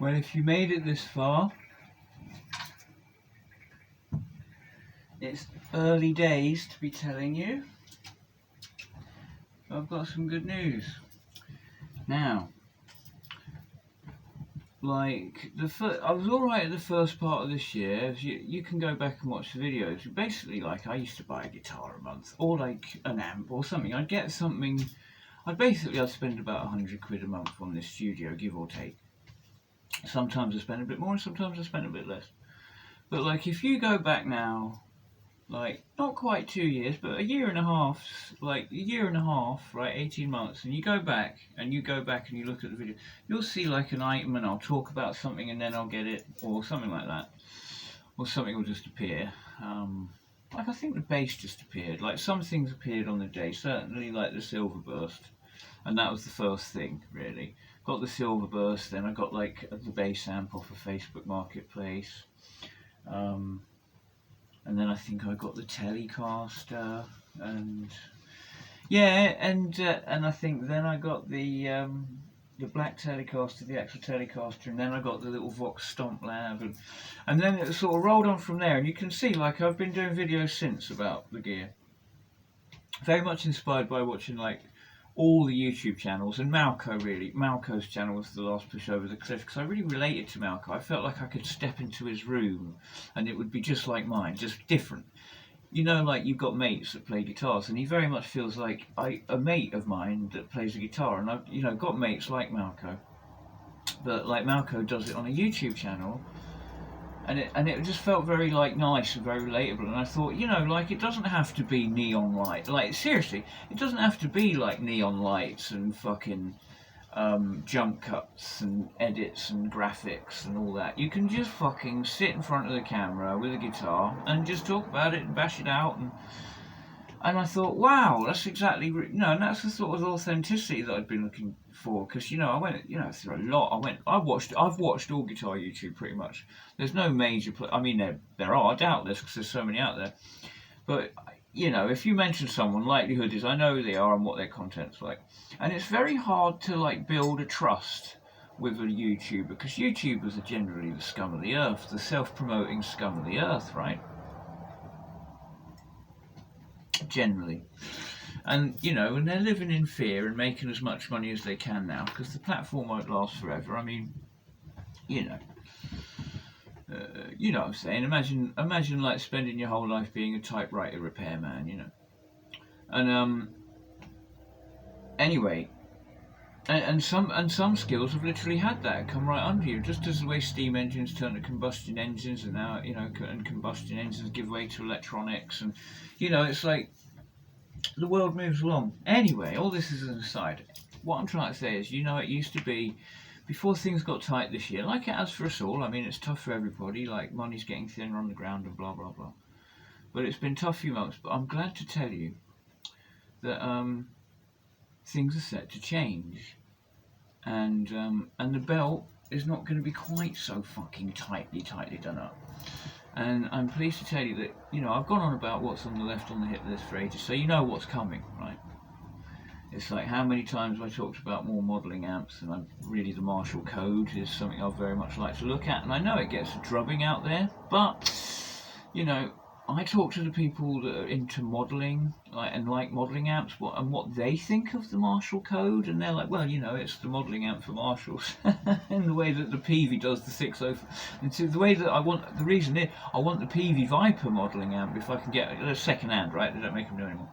Well, if you made it this far, it's early days to be telling you. I've got some good news. Now, like, I was alright at the first part of this year. You can go back and watch the videos. Basically, like, I used to buy a guitar a month, or like an amp or something. I'd get something, I'd spend about £100 a month on this studio, give or take. Sometimes I spend a bit more and sometimes I spend a bit less. But like, if you go back now, like, not quite 2 years, but a year and a half, right, 18 months, and you go back and you look at the video, you'll see like an item and I'll talk about something and then I'll get it, or something like that, or something will just appear. Like, I think the bass just appeared, like some things appeared on the day, certainly like the Silver Burst, and that was the first thing, really. Got the Silver Burst, then I got like the bass amp off of Facebook Marketplace, and then I think I got the Telecaster, and yeah, and I think then I got the black Telecaster, the actual Telecaster, and then I got the little Vox Stomp Lab, and then it sort of rolled on from there. And you can see, like, I've been doing videos since about the gear, very much inspired by watching like all the YouTube channels, and Malco, really. Malco's channel was the last push over the cliff, because I really related to Malco. I felt like I could step into his room and it would be just like mine, just different. You know, like, you've got mates that play guitars, and he very much feels like a mate of mine that plays a guitar, and I've, you know, got mates like Malco, but like Malco does it on a YouTube channel, and it just felt very like nice and very relatable. And I thought, you know, like, it doesn't have to be neon light. Like, seriously, it doesn't have to be like neon lights and fucking jump cuts and edits and graphics and all that. You can just fucking sit in front of the camera with a guitar and just talk about it and bash it out. And I thought, wow, that's exactly, and that's the sort of authenticity that I'd been looking for. Because, you know, I went, you know, through a lot. I've watched all guitar YouTube pretty much. There's no major, I mean, there are, doubtless, because there's so many out there. But, you know, if you mention someone, likelihood is I know who they are and what their content's like. And it's very hard to, like, build a trust with a YouTuber, because YouTubers are generally the scum of the earth, the self-promoting scum of the earth, right? Generally. And, you know, and they're living in fear and making as much money as they can now, because the platform won't last forever. I mean, you know what I'm saying. Imagine like spending your whole life being a typewriter repairman, you know. And anyway, and some skills have literally had that come right under you, just as the way steam engines turn to combustion engines, and now, you know, and combustion engines give way to electronics, and, you know, it's like the world moves along. Anyway, all this is an aside. What I'm trying to say is, you know, it used to be, before things got tight this year, like it has for us all. I mean, it's tough for everybody, like money's getting thinner on the ground and blah blah blah, but it's been tough few months. But I'm glad to tell you that things are set to change, and the belt is not going to be quite so fucking tightly done up. And I'm pleased to tell you that, you know, I've gone on about what's on the left on the hip list for ages, so you know what's coming, right? It's like, how many times I talked about more modelling amps, and really the Marshall Code is something I'd very much like to look at, and I know it gets a drubbing out there, but, you know, I talk to the people that are into modelling, and like modelling amps, and what they think of the Marshall Code, and they're like, well, you know, it's the modelling amp for Marshalls, in the way that the Peavey does the 605, and so the way that the reason is, I want the Peavey Viper modelling amp, if I can get a second hand, right, they don't make them do anymore,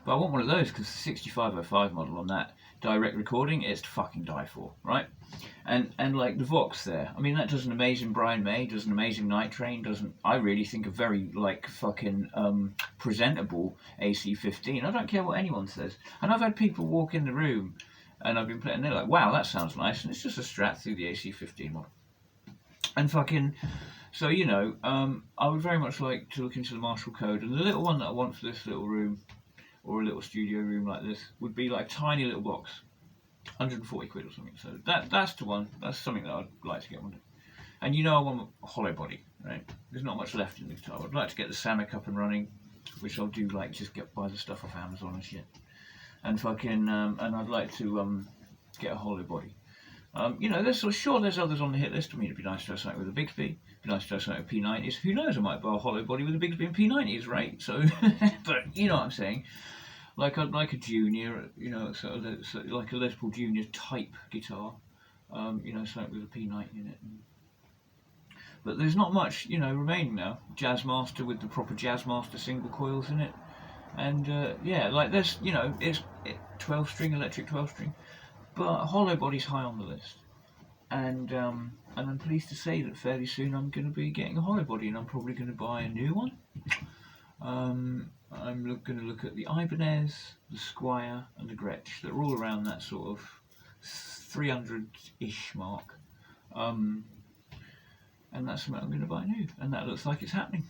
but I want one of those, because the 6505 model on that direct recording is to fucking die for, right? And like the Vox there, I mean, that does an amazing Brian May, does an amazing Night Train, I really think a very, like, fucking presentable AC-15. I don't care what anyone says. And I've had people walk in the room and I've been playing, and they're like, wow, that sounds nice, and it's just a Strat through the AC-15 model. And fucking, so, you know, I would very much like to look into the Marshall Code, and the little one that I want for this little room, or a little studio room like this, would be like a tiny little box, 140 quid or something. So that's the one. That's something that I'd like to get one day. And, you know, I want a hollow body, right? There's not much left in the guitar. I'd like to get the Samick up and running, which I'll do, like, just buy the stuff off Amazon and shit. And fucking and I'd like to get a hollow body. You know, there's others on the hit list. I mean, it'd be nice to have something with a Bigsby. It'd be nice to have something with P90s. Who knows? I might buy a hollow body with a Bigsby and P90s, right? So, but you know what I'm saying. Like a junior, you know, sort of like a Les Paul Junior type guitar. You know, something with a P90 in it. But there's not much, you know, remaining now. Jazzmaster with the proper Jazzmaster single coils in it. And yeah, like there's, you know, it's 12 string, electric 12 string. But hollow body's high on the list. And I'm pleased to say that fairly soon I'm going to be getting a hollow body, and I'm probably going to buy a new one. I'm going to look at the Ibanez, the Squire, and the Gretsch. They're all around that sort of 300-ish mark. And that's what I'm going to buy new, and that looks like it's happening.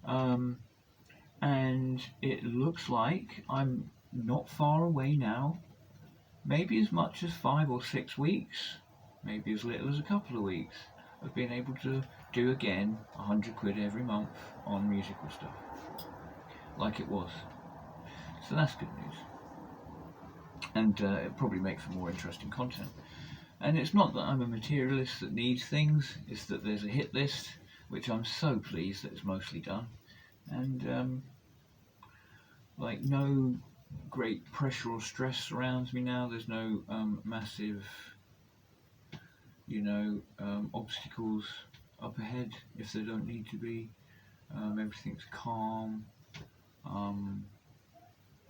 And it looks like I'm not far away now, maybe as much as 5 or 6 weeks, maybe as little as a couple of weeks, of being able to do again 100 quid every month on musical stuff, like it was. So that's good news, and it probably makes for more interesting content. And it's not that I'm a materialist that needs things, it's that there's a hit list, which I'm so pleased that it's mostly done. And like no great pressure or stress surrounds me now. There's no massive, you know, obstacles up ahead if there don't need to be. Everything's calm.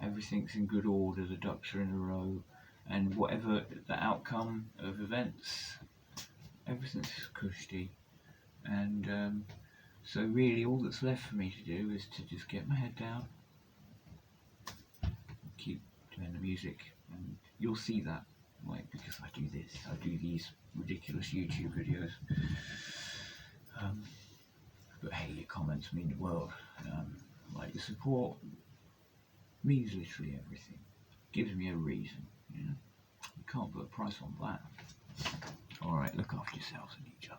Everything's in good order. The ducks are in a row. And whatever the outcome of events, everything's cushy. And so really all that's left for me to do is to just get my head down, keep doing the music, and you'll see that, like, because I do these ridiculous YouTube videos. But hey, your comments mean the world. Like, the support means literally everything. Gives me a reason, you know. You can't put a price on that. Alright, look after yourselves and each other.